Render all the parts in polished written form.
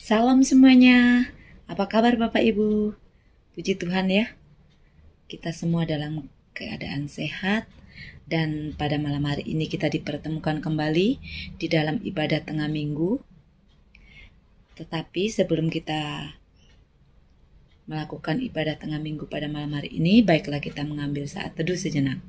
Salam semuanya. Apa kabar Bapak Ibu? Puji Tuhan ya. Kita semua dalam keadaan sehat dan pada malam hari ini kita dipertemukan kembali di dalam ibadah tengah minggu. Tetapi sebelum kita melakukan ibadah tengah minggu pada malam hari ini, baiklah kita mengambil saat teduh sejenak.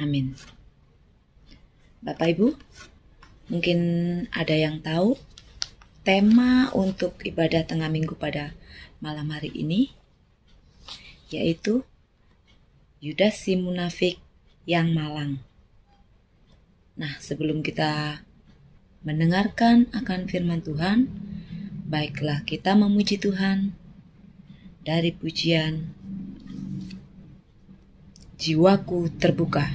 Amin. Bapak Ibu, mungkin ada yang tahu tema untuk ibadah tengah minggu pada malam hari ini, yaitu Yudas si munafik yang malang. Nah, sebelum kita mendengarkan akan firman Tuhan, baiklah kita memuji Tuhan dari pujian Jiwaku Terbuka.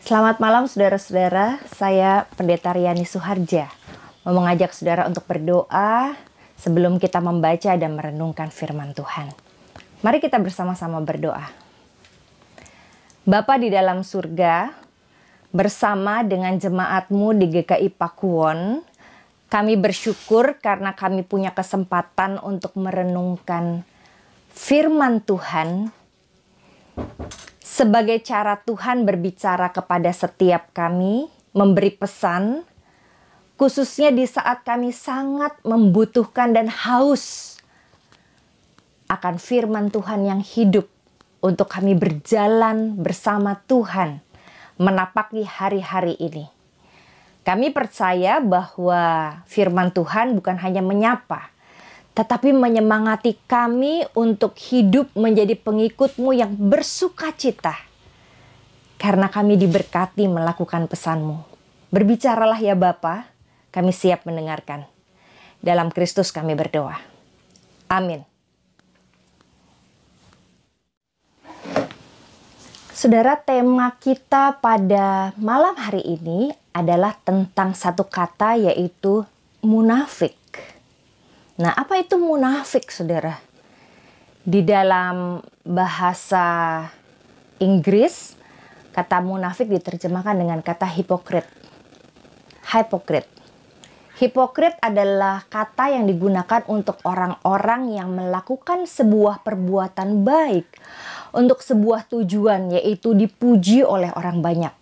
Selamat malam saudara-saudara, saya Pendeta Riani Suharja mau mengajak saudara untuk berdoa sebelum kita membaca dan merenungkan firman Tuhan. Mari kita bersama-sama berdoa. Bapa di dalam surga, bersama dengan jemaat-Mu di GKI Pakuwon, kami bersyukur karena kami punya kesempatan untuk merenungkan firman Tuhan sebagai cara Tuhan berbicara kepada setiap kami, memberi pesan, khususnya di saat kami sangat membutuhkan dan haus akan firman Tuhan yang hidup untuk kami berjalan bersama Tuhan menapaki hari-hari ini. Kami percaya bahwa firman Tuhan bukan hanya menyapa, tetapi menyemangati kami untuk hidup menjadi pengikut-Mu yang bersukacita. Karena kami diberkati melakukan pesan-Mu. Berbicaralah ya Bapa, kami siap mendengarkan. Dalam Kristus kami berdoa. Amin. Saudara, tema kita pada malam hari ini adalah tentang satu kata, yaitu munafik. Nah, apa itu munafik, saudara? Di dalam bahasa Inggris, kata munafik diterjemahkan dengan kata hipokrit. Hipokrit adalah kata yang digunakan untuk orang-orang yang melakukan sebuah perbuatan baik untuk sebuah tujuan, yaitu dipuji oleh orang banyak.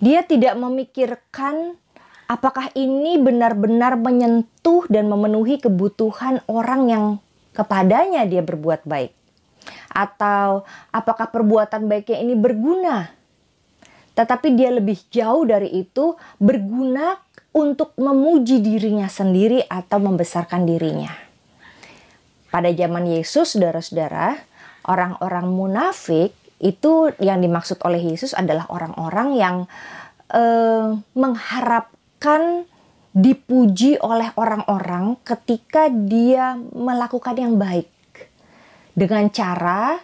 Dia tidak memikirkan apakah ini benar-benar menyentuh dan memenuhi kebutuhan orang yang kepadanya dia berbuat baik. Atau apakah perbuatan baiknya ini berguna. Tetapi dia lebih jauh dari itu, berguna untuk memuji dirinya sendiri atau membesarkan dirinya. Pada zaman Yesus, saudara-saudara, orang-orang munafik itu yang dimaksud oleh Yesus adalah orang-orang yang mengharapkan dipuji oleh orang-orang ketika dia melakukan yang baik. Dengan cara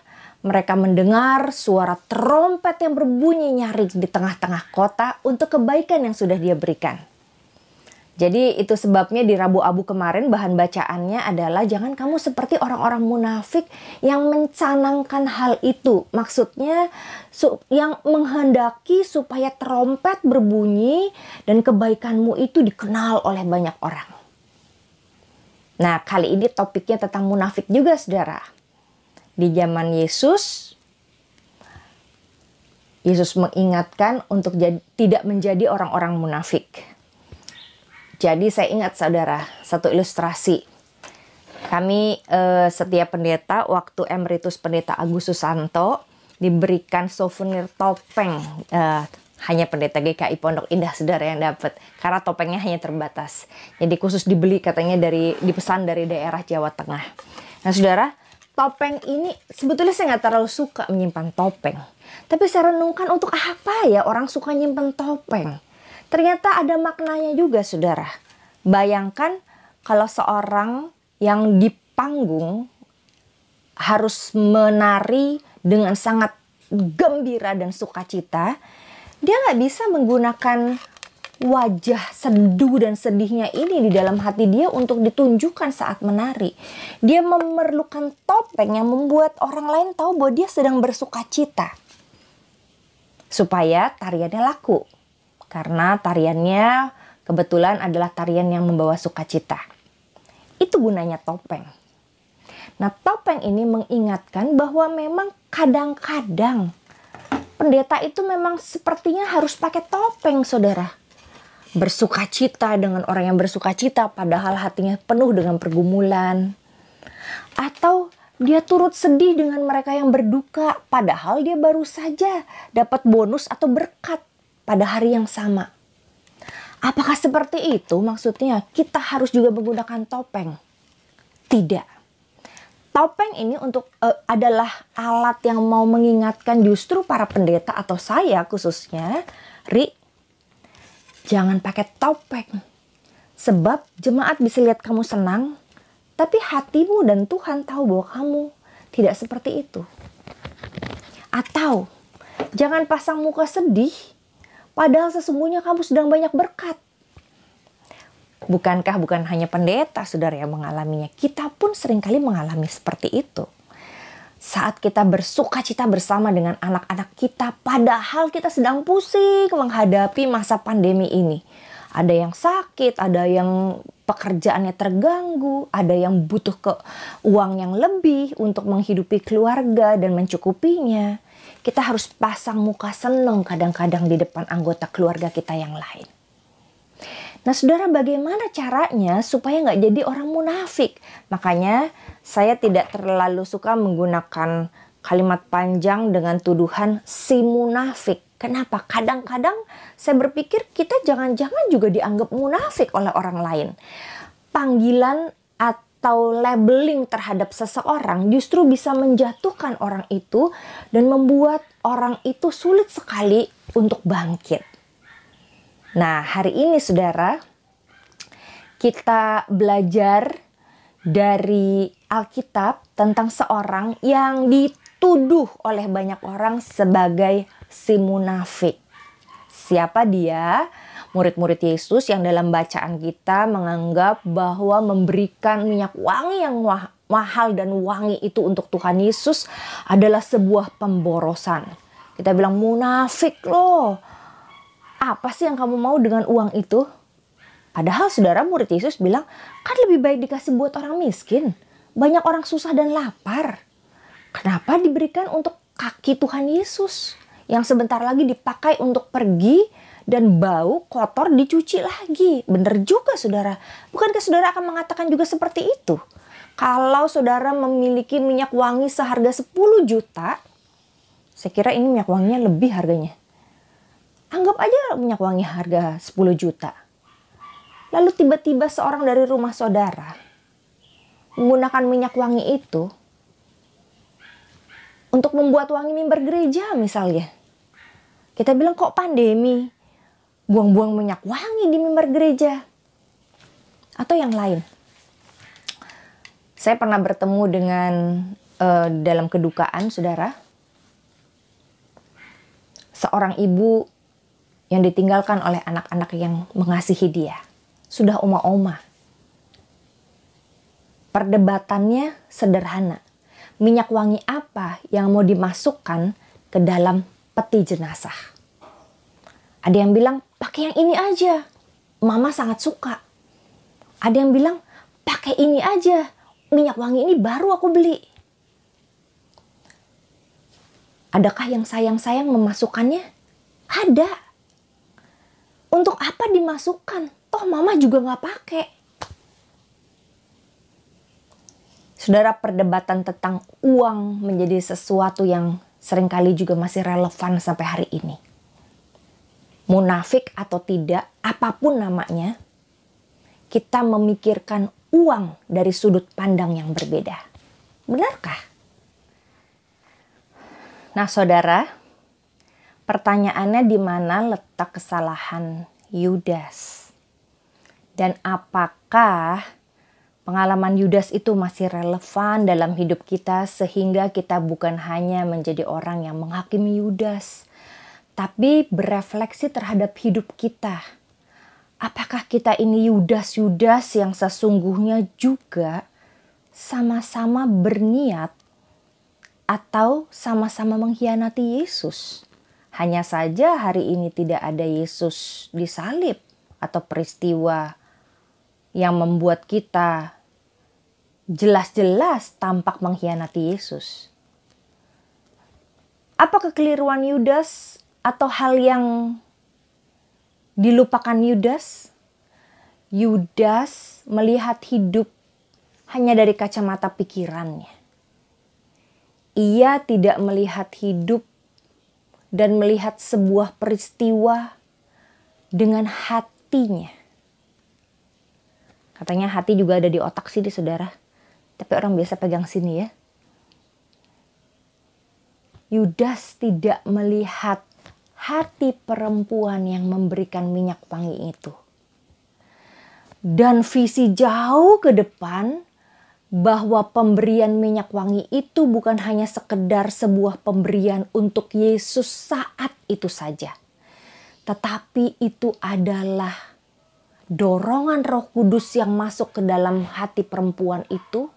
mereka mendengar suara trompet yang berbunyi nyaring di tengah-tengah kota untuk kebaikan yang sudah dia berikan. Jadi itu sebabnya di Rabu Abu kemarin bahan bacaannya adalah jangan kamu seperti orang-orang munafik yang mencanangkan hal itu. Maksudnya yang menghendaki supaya trompet berbunyi dan kebaikanmu itu dikenal oleh banyak orang. Nah, kali ini topiknya tentang munafik juga, saudara. Di zaman Yesus mengingatkan untuk tidak menjadi orang-orang munafik. Jadi saya ingat, saudara, satu ilustrasi. Kami setiap pendeta waktu Emeritus Pendeta Agus Susanto diberikan souvenir topeng. Hanya pendeta GKI Pondok Indah, saudara, yang dapat. Karena topengnya hanya terbatas. Jadi khusus dibeli katanya dipesan dari daerah Jawa Tengah. Nah, saudara, topeng ini sebetulnya saya nggak terlalu suka menyimpan topeng. Tapi saya renungkan untuk apa ya orang suka nyimpan topeng. Ternyata ada maknanya juga, saudara. Bayangkan kalau seorang yang di panggung harus menari dengan sangat gembira dan sukacita, dia nggak bisa menggunakan wajah sendu dan sedihnya ini di dalam hati dia untuk ditunjukkan saat menari. Dia memerlukan topeng yang membuat orang lain tahu bahwa dia sedang bersukacita. Supaya tariannya laku. Karena tariannya kebetulan adalah tarian yang membawa sukacita. Itu gunanya topeng. Nah, topeng ini mengingatkan bahwa memang kadang-kadang pendeta itu memang sepertinya harus pakai topeng, saudara. Bersukacita dengan orang yang bersukacita padahal hatinya penuh dengan pergumulan. Atau dia turut sedih dengan mereka yang berduka padahal dia baru saja dapat bonus atau berkat pada hari yang sama. Apakah seperti itu maksudnya kita harus juga menggunakan topeng? Tidak. Topeng ini adalah alat yang mau mengingatkan justru para pendeta atau saya khususnya, jangan pakai topeng. Sebab jemaat bisa lihat kamu senang, tapi hatimu dan Tuhan tahu bahwa kamu tidak seperti itu. Atau jangan pasang muka sedih, padahal sesungguhnya kamu sedang banyak berkat. Bukankah bukan hanya pendeta, saudara, yang mengalaminya? Kita pun seringkali mengalami seperti itu. Saat kita bersukacita bersama dengan anak-anak kita, padahal kita sedang pusing menghadapi masa pandemi ini. Ada yang sakit, ada yang pekerjaannya terganggu, ada yang butuh uang yang lebih untuk menghidupi keluarga dan mencukupinya. Kita harus pasang muka senang kadang-kadang di depan anggota keluarga kita yang lain. Nah, saudara, bagaimana caranya supaya nggak jadi orang munafik? Makanya saya tidak terlalu suka menggunakan kalimat panjang dengan tuduhan si munafik. Kenapa? Kadang-kadang saya berpikir kita jangan-jangan juga dianggap munafik oleh orang lain. Panggilan atau labeling terhadap seseorang justru bisa menjatuhkan orang itu dan membuat orang itu sulit sekali untuk bangkit. Nah, hari ini saudara, kita belajar dari Alkitab tentang seorang yang dituduh oleh banyak orang sebagai si munafik. Siapa dia? Murid-murid Yesus yang dalam bacaan kita menganggap bahwa memberikan minyak wangi yang mahal dan wangi itu untuk Tuhan Yesus adalah sebuah pemborosan. Kita bilang, munafik loh. Apa sih yang kamu mau dengan uang itu? Padahal saudara, murid Yesus bilang, kan lebih baik dikasih buat orang miskin. Banyak orang susah dan lapar. Kenapa diberikan untuk kaki Tuhan Yesus yang sebentar lagi dipakai untuk pergi dan bau kotor dicuci lagi? Bener juga saudara. Bukankah saudara akan mengatakan juga seperti itu? Kalau saudara memiliki minyak wangi seharga 10 juta, saya kira ini minyak wanginya lebih harganya. Anggap aja minyak wangi harga 10 juta. Lalu tiba-tiba seorang dari rumah saudara menggunakan minyak wangi itu untuk membuat wangi mimbar gereja misalnya. Kita bilang, kok pandemi buang-buang minyak wangi di mimbar gereja? Atau yang lain. Saya pernah bertemu dengan dalam kedukaan saudara, seorang ibu yang ditinggalkan oleh anak-anak yang mengasihi dia. Sudah oma-oma. Perdebatannya sederhana. Minyak wangi apa yang mau dimasukkan ke dalam peti jenazah? Ada yang bilang, pakai yang ini aja. Mama sangat suka. Ada yang bilang, pakai ini aja. Minyak wangi ini baru aku beli. Adakah yang sayang-sayang memasukkannya? Ada. Untuk apa dimasukkan? Toh mama juga gak pakai. Saudara, perdebatan tentang uang menjadi sesuatu yang seringkali juga masih relevan sampai hari ini. Munafik atau tidak, apapun namanya, kita memikirkan uang dari sudut pandang yang berbeda. Benarkah? Nah saudara, pertanyaannya di mana letak kesalahan Yudas? Dan apakah pengalaman Yudas itu masih relevan dalam hidup kita sehingga kita bukan hanya menjadi orang yang menghakimi Yudas, tapi berefleksi terhadap hidup kita. Apakah kita ini Yudas-Yudas yang sesungguhnya juga sama-sama berniat atau sama-sama mengkhianati Yesus? Hanya saja hari ini tidak ada Yesus disalib atau peristiwa yang membuat kita jelas-jelas tampak mengkhianati Yesus. Apa kekeliruan Yudas atau hal yang dilupakan Yudas? Yudas melihat hidup hanya dari kacamata pikirannya. Ia tidak melihat hidup dan melihat sebuah peristiwa dengan hatinya. Katanya hati juga ada di otak sini saudara. Tapi orang biasa pegang sini ya. Yudas tidak melihat hati perempuan yang memberikan minyak wangi itu. Dan visi jauh ke depan bahwa pemberian minyak wangi itu bukan hanya sekedar sebuah pemberian untuk Yesus saat itu saja. Tetapi itu adalah dorongan Roh Kudus yang masuk ke dalam hati perempuan itu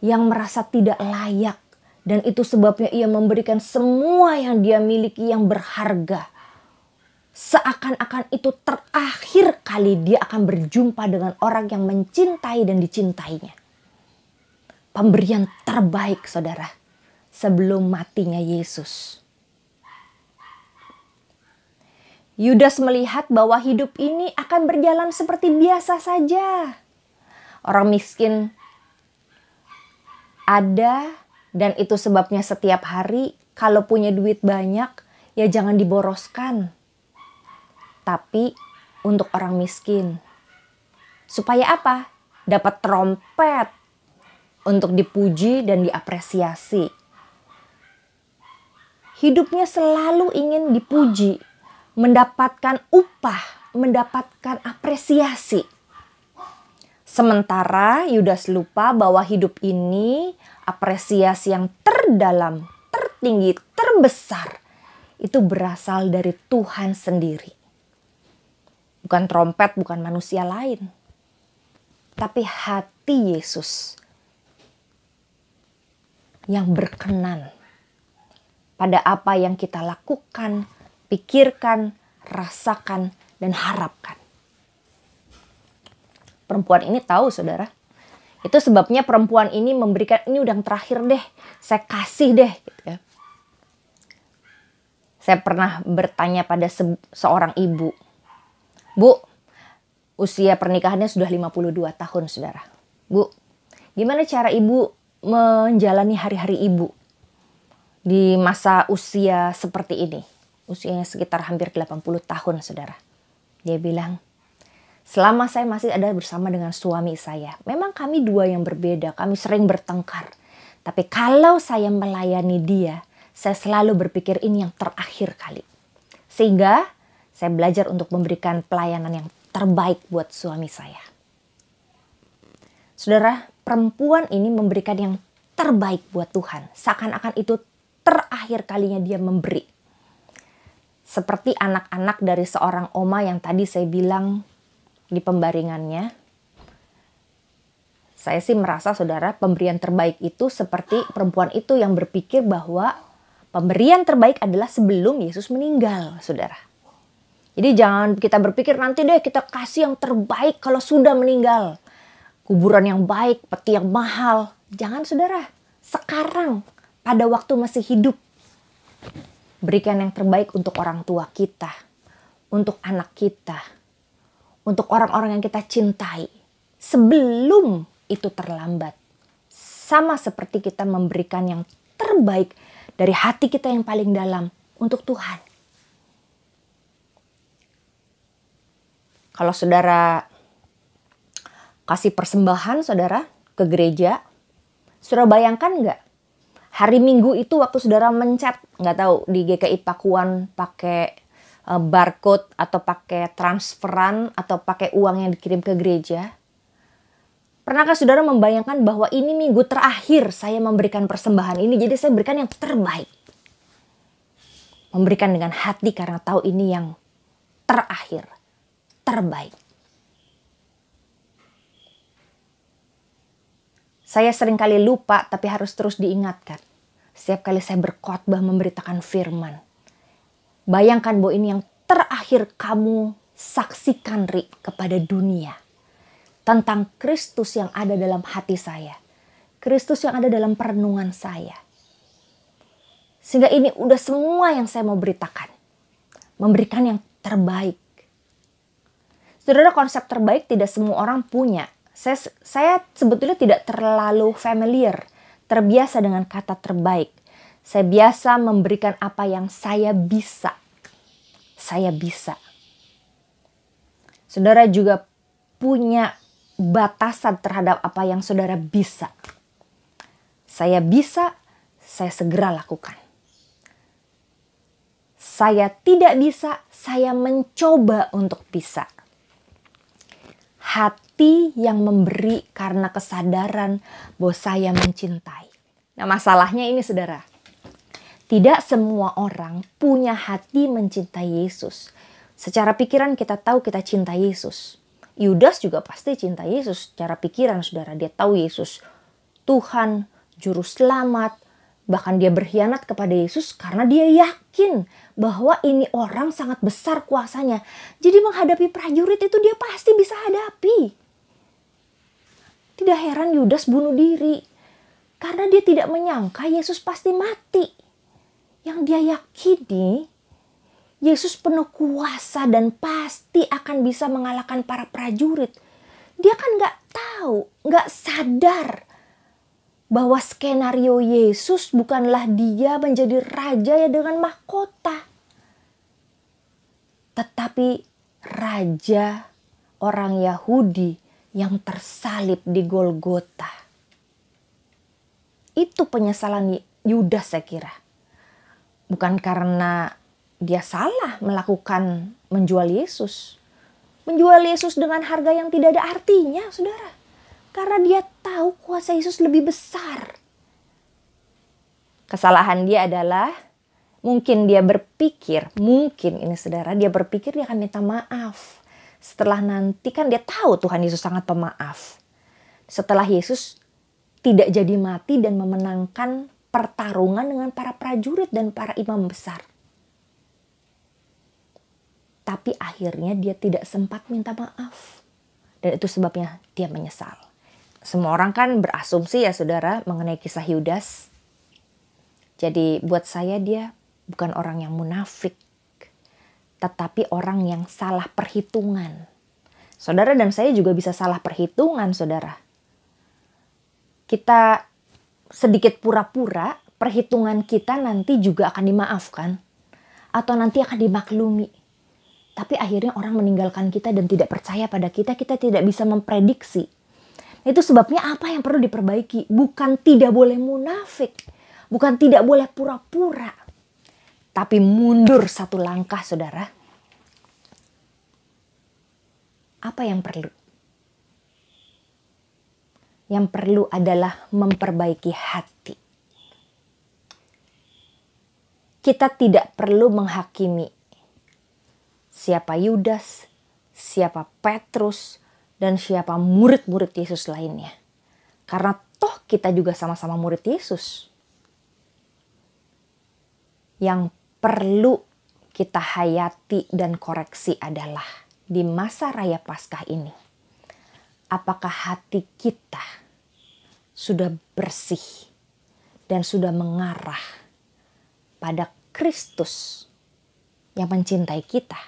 yang merasa tidak layak, dan itu sebabnya ia memberikan semua yang dia miliki yang berharga. Seakan-akan itu terakhir kali dia akan berjumpa dengan orang yang mencintai dan dicintainya. Pemberian terbaik saudara sebelum matinya Yesus. Yudas melihat bahwa hidup ini akan berjalan seperti biasa saja. Orang miskin ada, dan itu sebabnya setiap hari kalau punya duit banyak, ya jangan diboroskan. Tapi untuk orang miskin. Supaya apa? Dapat trompet untuk dipuji dan diapresiasi. Hidupnya selalu ingin dipuji, mendapatkan upah, mendapatkan apresiasi. Sementara Yudas lupa bahwa hidup ini apresiasi yang terdalam, tertinggi, terbesar itu berasal dari Tuhan sendiri. Bukan trompet, bukan manusia lain. Tapi hati Yesus yang berkenan pada apa yang kita lakukan, pikirkan, rasakan, dan harapkan. Perempuan ini tahu, saudara. Itu sebabnya perempuan ini memberikan, ini udah yang terakhir deh, saya kasih deh. Gitu ya. Saya pernah bertanya pada seorang ibu. Bu, usia pernikahannya sudah 52 tahun, saudara. Bu, gimana cara ibu menjalani hari-hari ibu di masa usia seperti ini? Usianya sekitar hampir 80 tahun, saudara. Dia bilang, selama saya masih ada bersama dengan suami saya, memang kami dua yang berbeda, kami sering bertengkar. Tapi kalau saya melayani dia, saya selalu berpikir ini yang terakhir kali. Sehingga saya belajar untuk memberikan pelayanan yang terbaik buat suami saya. Saudara, perempuan ini memberikan yang terbaik buat Tuhan. Seakan-akan itu terakhir kalinya dia memberi. Seperti anak-anak dari seorang oma yang tadi saya bilang di pembaringannya. Saya sih merasa, saudara, pemberian terbaik itu seperti perempuan itu yang berpikir bahwa pemberian terbaik adalah sebelum Yesus meninggal, saudara. Jadi jangan kita berpikir nanti deh kita kasih yang terbaik kalau sudah meninggal. Kuburan yang baik, peti yang mahal. Jangan, saudara. Sekarang, pada waktu masih hidup, berikan yang terbaik untuk orang tua kita, untuk anak kita, untuk orang-orang yang kita cintai. Sebelum itu terlambat. Sama seperti kita memberikan yang terbaik dari hati kita yang paling dalam untuk Tuhan. Kalau saudara kasih persembahan, saudara, ke gereja, saudara bayangkan nggak? Hari Minggu itu waktu saudara mencet, nggak tahu di GKI Pakuan pakai barcode atau pakai transferan atau pakai uang yang dikirim ke gereja. Pernahkah saudara membayangkan bahwa ini minggu terakhir saya memberikan persembahan ini, jadi saya berikan yang terbaik. Memberikan dengan hati karena tahu ini yang terakhir. Terbaik. Saya seringkali lupa tapi harus terus diingatkan. Setiap kali saya berkhotbah memberitakan firman. Bayangkan bahwa ini yang terakhir kamu saksikan, Ri, kepada dunia. Tentang Kristus yang ada dalam hati saya. Kristus yang ada dalam perenungan saya. Sehingga ini udah semua yang saya mau beritakan. Memberikan yang terbaik. Saudara, konsep terbaik tidak semua orang punya. Saya sebetulnya tidak terlalu familiar, terbiasa dengan kata terbaik. Saya biasa memberikan apa yang saya bisa. Saya bisa. Saudara juga punya batasan terhadap apa yang saudara bisa. Saya bisa, saya segera lakukan. Saya tidak bisa, saya mencoba untuk bisa. Hati yang memberi karena kesadaran bahwa saya mencintai. Nah, masalahnya ini, saudara. Tidak semua orang punya hati mencintai Yesus. Secara pikiran kita tahu kita cinta Yesus. Yudas juga pasti cinta Yesus. Secara pikiran, saudara, dia tahu Yesus Tuhan, Juru Selamat. Bahkan dia berkhianat kepada Yesus karena dia yakin bahwa ini orang sangat besar kuasanya. Jadi menghadapi prajurit itu dia pasti bisa hadapi. Tidak heran Yudas bunuh diri. Karena dia tidak menyangka Yesus pasti mati. Yang dia yakini Yesus penuh kuasa dan pasti akan bisa mengalahkan para prajurit. Dia kan gak tahu, gak sadar bahwa skenario Yesus bukanlah dia menjadi raja ya dengan mahkota. tetapi raja orang Yahudi yang tersalib di Golgota. Itu penyesalan Yudas saya kira. Bukan karena dia salah melakukan menjual Yesus. Menjual Yesus dengan harga yang tidak ada artinya, saudara. Karena dia tahu kuasa Yesus lebih besar. Kesalahan dia adalah mungkin dia berpikir, dia berpikir dia akan minta maaf. Setelah nanti kan dia tahu Tuhan Yesus sangat pemaaf. Setelah Yesus tidak jadi mati dan memenangkan pertarungan dengan para prajurit dan para imam besar. Tapi akhirnya dia tidak sempat minta maaf. Dan itu sebabnya dia menyesal. Semua orang kan berasumsi ya saudara mengenai kisah Yudas. Jadi buat saya dia bukan orang yang munafik. Tetapi orang yang salah perhitungan. Saudara dan saya juga bisa salah perhitungan saudara. Kita sedikit pura-pura, perhitungan kita nanti juga akan dimaafkan. Atau nanti akan dimaklumi. Tapi akhirnya orang meninggalkan kita dan tidak percaya pada kita. Kita tidak bisa memprediksi. Itu sebabnya apa yang perlu diperbaiki. Bukan tidak boleh munafik. Bukan tidak boleh pura-pura. Tapi mundur satu langkah saudara. Apa yang perlu? Yang perlu adalah memperbaiki hati. Kita tidak perlu menghakimi siapa Yudas, siapa Petrus, dan siapa murid-murid Yesus lainnya. Karena toh kita juga sama-sama murid Yesus. Yang perlu kita hayati dan koreksi adalah di masa raya Paskah ini. Apakah hati kita sudah bersih dan sudah mengarah pada Kristus yang mencintai kita?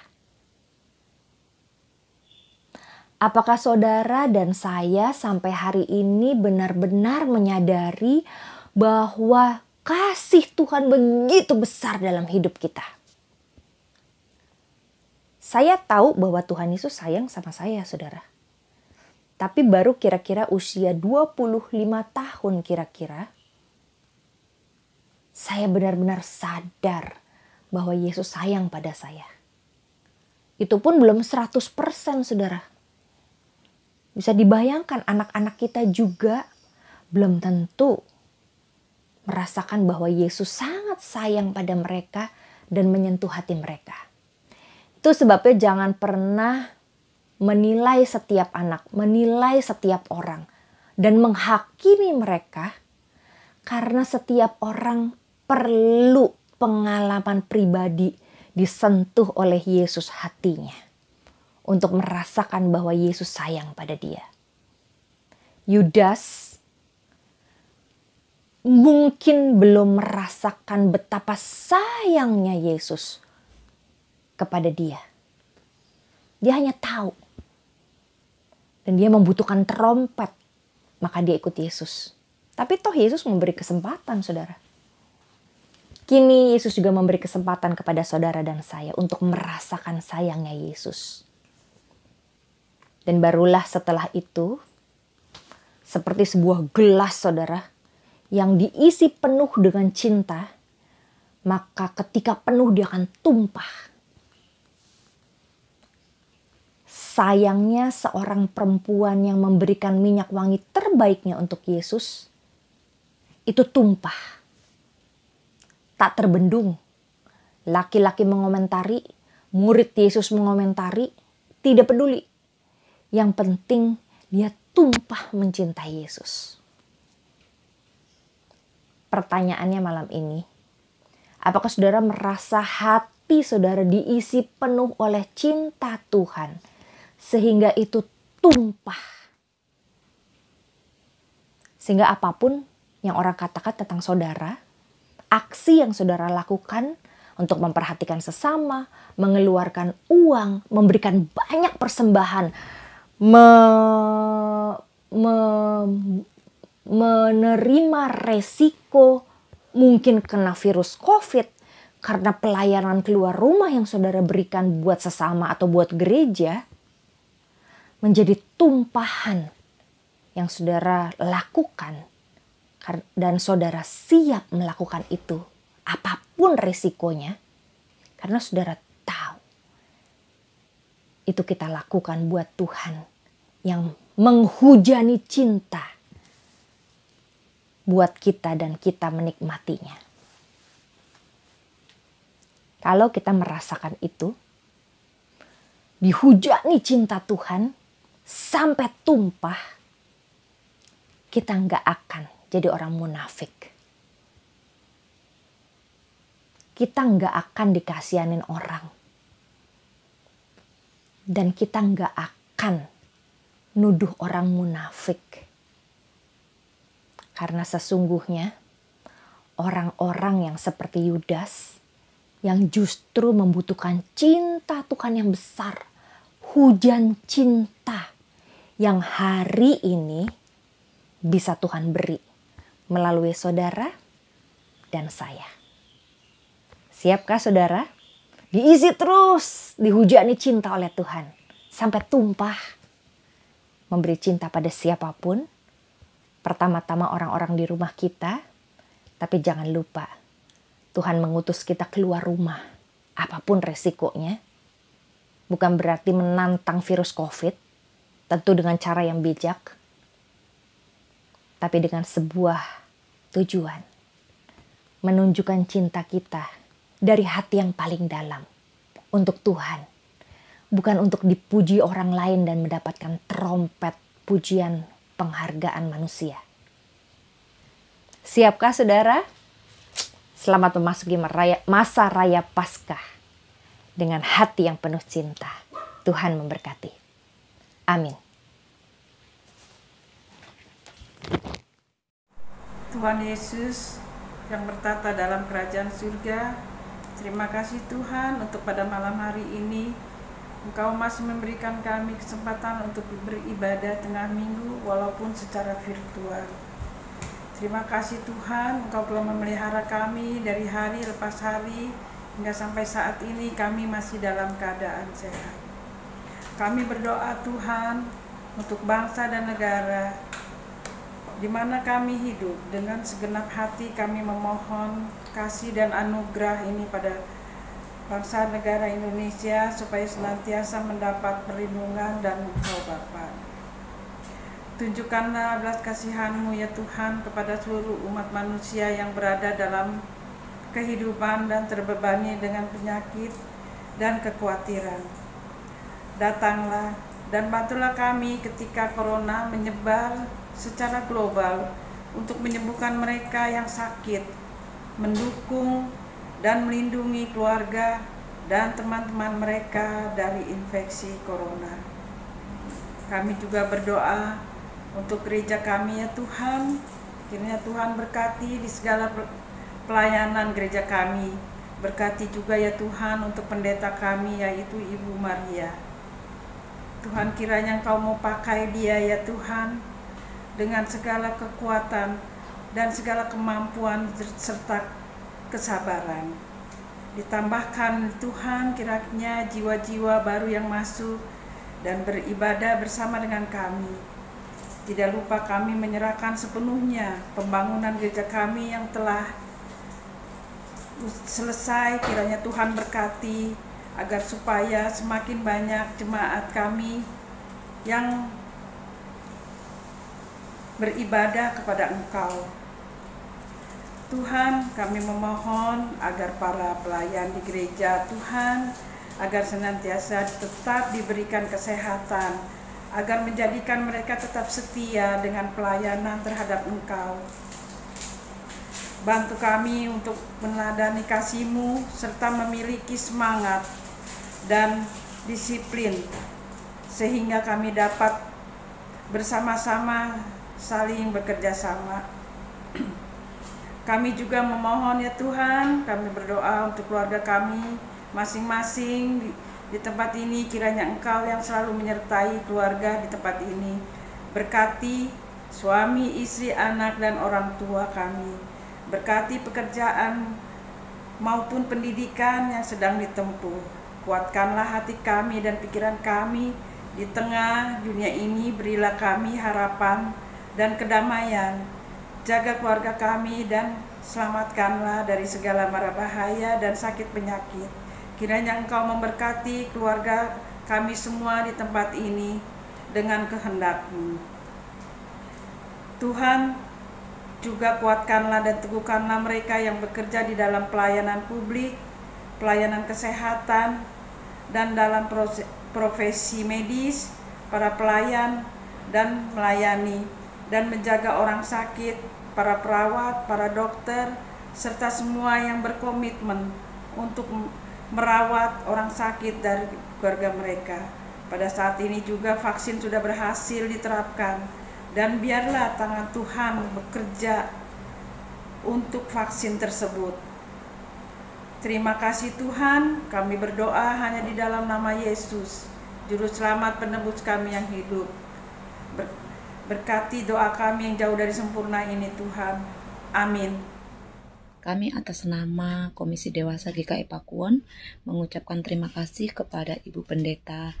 Apakah saudara dan saya sampai hari ini benar-benar menyadari bahwa kasih Tuhan begitu besar dalam hidup kita? Saya tahu bahwa Tuhan Yesus sayang sama saya, saudara. Tapi baru kira-kira usia 25 tahun kira-kira, saya benar-benar sadar bahwa Yesus sayang pada saya. Itu pun belum 100%, saudara. Bisa dibayangkan anak-anak kita juga belum tentu merasakan bahwa Yesus sangat sayang pada mereka dan menyentuh hati mereka. Itu sebabnya jangan pernah menilai setiap anak, menilai setiap orang, dan menghakimi mereka karena setiap orang perlu pengalaman pribadi disentuh oleh Yesus hatinya untuk merasakan bahwa Yesus sayang pada dia. Yudas mungkin belum merasakan betapa sayangnya Yesus kepada dia. Dia hanya tahu. Dan dia membutuhkan trompet. Maka dia ikut Yesus. Tapi toh Yesus memberi kesempatan, saudara. Kini Yesus juga memberi kesempatan kepada saudara dan saya untuk merasakan sayangnya Yesus. Dan barulah setelah itu, seperti sebuah gelas saudara, yang diisi penuh dengan cinta, maka ketika penuh dia akan tumpah. Sayangnya seorang perempuan yang memberikan minyak wangi terbaiknya untuk Yesus, itu tumpah. Tak terbendung. Laki-laki mengomentari, murid Yesus mengomentari, tidak peduli. Yang penting dia tumpah mencintai Yesus. Pertanyaannya malam ini, apakah saudara merasa hati saudara diisi penuh oleh cinta Tuhan sehingga itu tumpah? Sehingga apapun yang orang katakan tentang saudara, aksi yang saudara lakukan untuk memperhatikan sesama, mengeluarkan uang, memberikan banyak persembahan, menerima resiko mungkin kena virus COVID, karena pelayanan keluar rumah yang saudara berikan buat sesama atau buat gereja menjadi tumpahan yang saudara lakukan, dan saudara siap melakukan itu apapun resikonya, karena saudara tahu itu kita lakukan buat Tuhan yang menghujani cinta buat kita dan kita menikmatinya. Kalau kita merasakan itu, dihujani cinta Tuhan sampai tumpah, kita nggak akan jadi orang munafik. Kita nggak akan dikasihanin orang. Dan kita nggak akan nuduh orang munafik. Karena sesungguhnya orang-orang yang seperti Yudas, yang justru membutuhkan cinta Tuhan yang besar, hujan cinta yang hari ini bisa Tuhan beri melalui saudara dan saya. Siapkah saudara? Diisi terus, dihujani cinta oleh Tuhan sampai tumpah. Memberi cinta pada siapapun, pertama-tama orang-orang di rumah kita, tapi jangan lupa Tuhan mengutus kita keluar rumah, apapun resikonya. Bukan berarti menantang virus COVID, tentu dengan cara yang bijak, tapi dengan sebuah tujuan. Menunjukkan cinta kita dari hati yang paling dalam untuk Tuhan. Bukan untuk dipuji orang lain dan mendapatkan trompet pujian penghargaan manusia. Siapkah saudara? Selamat memasuki masa raya Paskah dengan hati yang penuh cinta. Tuhan memberkati. Amin. Tuhan Yesus yang bertata dalam kerajaan surga, terima kasih Tuhan untuk pada malam hari ini Engkau masih memberikan kami kesempatan untuk beribadah tengah minggu walaupun secara virtual. Terima kasih Tuhan, Engkau telah memelihara kami dari hari lepas hari hingga sampai saat ini kami masih dalam keadaan sehat. Kami berdoa Tuhan untuk bangsa dan negara di mana kami hidup. Dengan segenap hati kami memohon kasih dan anugerah ini pada bangsa negara Indonesia supaya senantiasa mendapat perlindungan dan Engkau Bapa. Tunjukkanlah belas kasihan-Mu ya Tuhan kepada seluruh umat manusia yang berada dalam kehidupan dan terbebani dengan penyakit dan kekhawatiran. Datanglah dan bantulah kami ketika corona menyebar secara global untuk menyembuhkan mereka yang sakit, mendukung dan melindungi keluarga dan teman-teman mereka dari infeksi corona. Kami juga berdoa untuk gereja kami ya Tuhan, kiranya Tuhan berkati di segala pelayanan gereja kami. Berkati juga ya Tuhan untuk pendeta kami yaitu Ibu Maria. Tuhan kiranya Engkau mau pakai dia ya Tuhan dengan segala kekuatan dan segala kemampuan serta kesabaran. Ditambahkan Tuhan kiranya jiwa-jiwa baru yang masuk dan beribadah bersama dengan kami. Tidak lupa kami menyerahkan sepenuhnya pembangunan gereja kami yang telah selesai. Kiranya Tuhan berkati agar supaya semakin banyak jemaat kami yang beribadah kepada Engkau. Tuhan, kami memohon agar para pelayan di gereja Tuhan, agar senantiasa tetap diberikan kesehatan, agar menjadikan mereka tetap setia dengan pelayanan terhadap Engkau. Bantu kami untuk meneladani kasih-Mu serta memiliki semangat dan disiplin sehingga kami dapat bersama-sama saling bekerja sama. Kami juga memohon ya Tuhan, kami berdoa untuk keluarga kami masing-masing di tempat ini. Kiranya Engkau yang selalu menyertai keluarga di tempat ini. Berkati suami, istri, anak, dan orang tua kami. Berkati pekerjaan maupun pendidikan yang sedang ditempuh. Kuatkanlah hati kami dan pikiran kami di tengah dunia ini, berilah kami harapan dan kedamaian. Jaga keluarga kami dan selamatkanlah dari segala mara bahaya dan sakit penyakit. Kiranya Engkau memberkati keluarga kami semua di tempat ini dengan kehendak-Mu. Tuhan, juga kuatkanlah dan teguhkanlah mereka yang bekerja di dalam pelayanan publik, pelayanan kesehatan, dan dalam profesi medis, para pelayan dan melayani, dan menjaga orang sakit, para perawat, para dokter, serta semua yang berkomitmen untuk merawat orang sakit dari keluarga mereka. Pada saat ini juga vaksin sudah berhasil diterapkan, dan biarlah tangan Tuhan bekerja untuk vaksin tersebut. Terima kasih Tuhan, kami berdoa hanya di dalam nama Yesus, Juru Selamat penebus kami yang hidup. Berkati doa kami yang jauh dari sempurna ini Tuhan. Amin. Kami atas nama Komisi Dewasa GKI Pakuwon mengucapkan terima kasih kepada Ibu Pendeta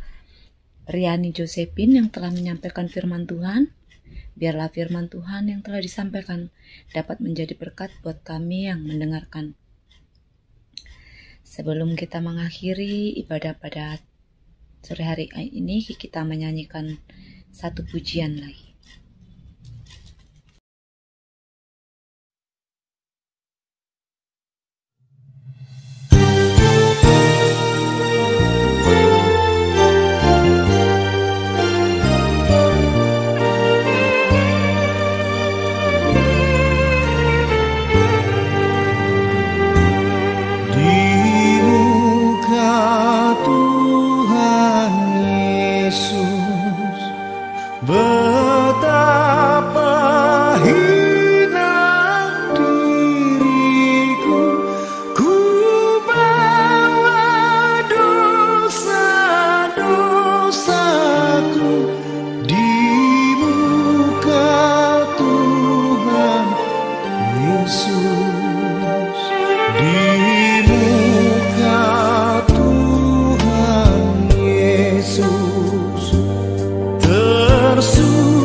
Riani Josephine yang telah menyampaikan firman Tuhan. Biarlah firman Tuhan yang telah disampaikan dapat menjadi berkat buat kami yang mendengarkan. Sebelum kita mengakhiri ibadah pada sore hari ini, kita menyanyikan satu pujian lagi. Tersusun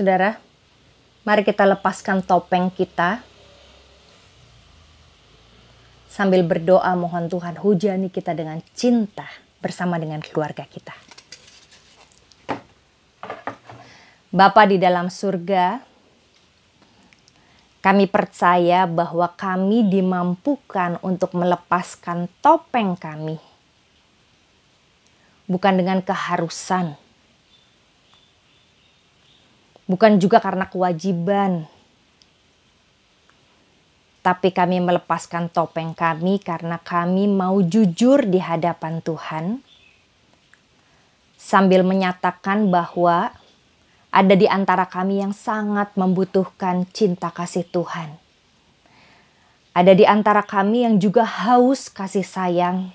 Saudara, mari kita lepaskan topeng kita sambil berdoa mohon Tuhan hujani kita dengan cinta bersama dengan keluarga kita. Bapa di dalam surga, kami percaya bahwa kami dimampukan untuk melepaskan topeng kami. Bukan dengan keharusan. Bukan juga karena kewajiban. Tapi kami melepaskan topeng kami karena kami mau jujur di hadapan Tuhan. Sambil menyatakan bahwa ada di antara kami yang sangat membutuhkan cinta kasih Tuhan. Ada di antara kami yang juga haus kasih sayang.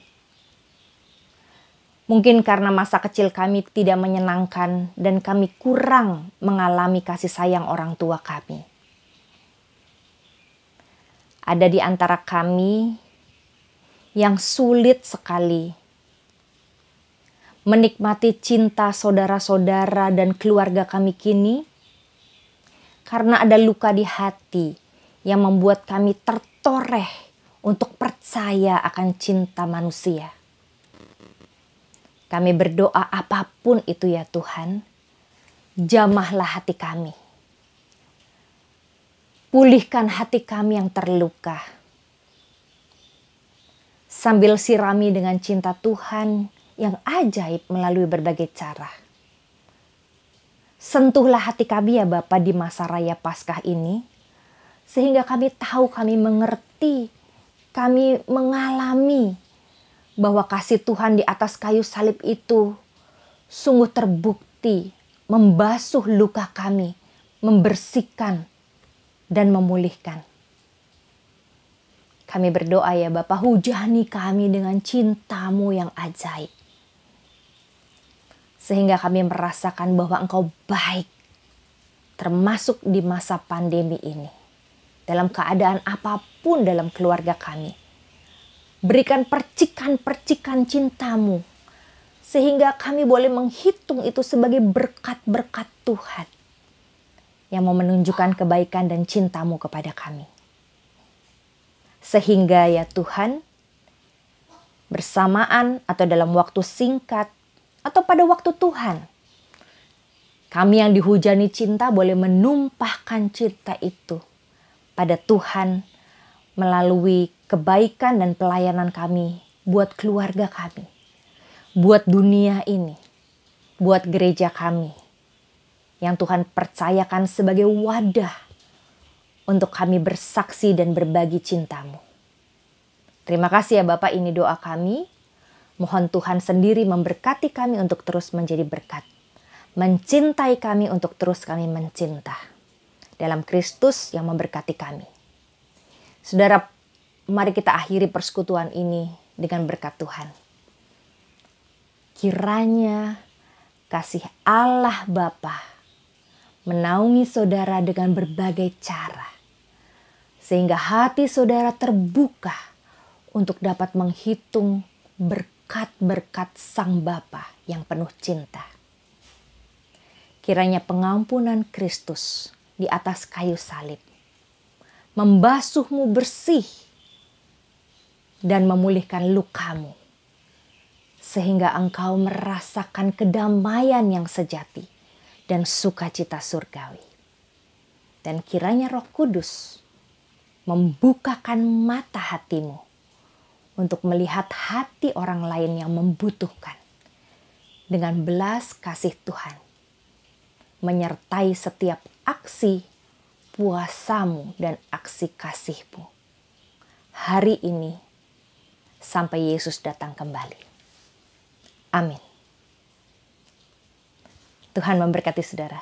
Mungkin karena masa kecil kami tidak menyenangkan dan kami kurang mengalami kasih sayang orang tua kami. Ada di antara kami yang sulit sekali menikmati cinta saudara-saudara dan keluarga kami kini karena ada luka di hati yang membuat kami tertoreh untuk percaya akan cinta manusia. Kami berdoa apapun itu ya Tuhan, jamahlah hati kami. Pulihkan hati kami yang terluka. Sambil sirami dengan cinta Tuhan yang ajaib melalui berbagai cara. Sentuhlah hati kami ya Bapa di masa raya Paskah ini, sehingga kami tahu, kami mengerti, kami mengalami bahwa kasih Tuhan di atas kayu salib itu sungguh terbukti membasuh luka kami, membersihkan dan memulihkan. Kami berdoa ya Bapa, hujani kami dengan cinta-Mu yang ajaib. Sehingga kami merasakan bahwa Engkau baik, termasuk di masa pandemi ini. Dalam keadaan apapun dalam keluarga kami. Berikan percikan-percikan cinta-Mu, sehingga kami boleh menghitung itu sebagai berkat-berkat Tuhan yang mau menunjukkan kebaikan dan cinta-Mu kepada kami. Sehingga ya Tuhan, bersamaan atau dalam waktu singkat atau pada waktu Tuhan, kami yang dihujani cinta boleh menumpahkan cinta itu pada Tuhan melalui kebaikan dan pelayanan kami buat keluarga kami, buat dunia ini, buat gereja kami yang Tuhan percayakan sebagai wadah untuk kami bersaksi dan berbagi cinta-Mu. Terima kasih ya Bapak, ini doa kami. Mohon Tuhan sendiri memberkati kami untuk terus menjadi berkat. Mencintai kami untuk terus kami mencinta. Dalam Kristus yang memberkati kami. Saudara, mari kita akhiri persekutuan ini dengan berkat Tuhan. Kiranya kasih Allah Bapa menaungi saudara dengan berbagai cara. Sehingga hati saudara terbuka untuk dapat menghitung berkat-berkat Sang Bapa yang penuh cinta. Kiranya pengampunan Kristus di atas kayu salib membasuhmu bersih dan memulihkan lukamu, sehingga engkau merasakan kedamaian yang sejati dan sukacita surgawi. Dan kiranya Roh Kudus membukakan mata hatimu untuk melihat hati orang lain yang membutuhkan dengan belas kasih Tuhan, menyertai setiap aksi puasamu dan aksi kasihmu hari ini sampai Yesus datang kembali. Amin. Tuhan memberkati saudara.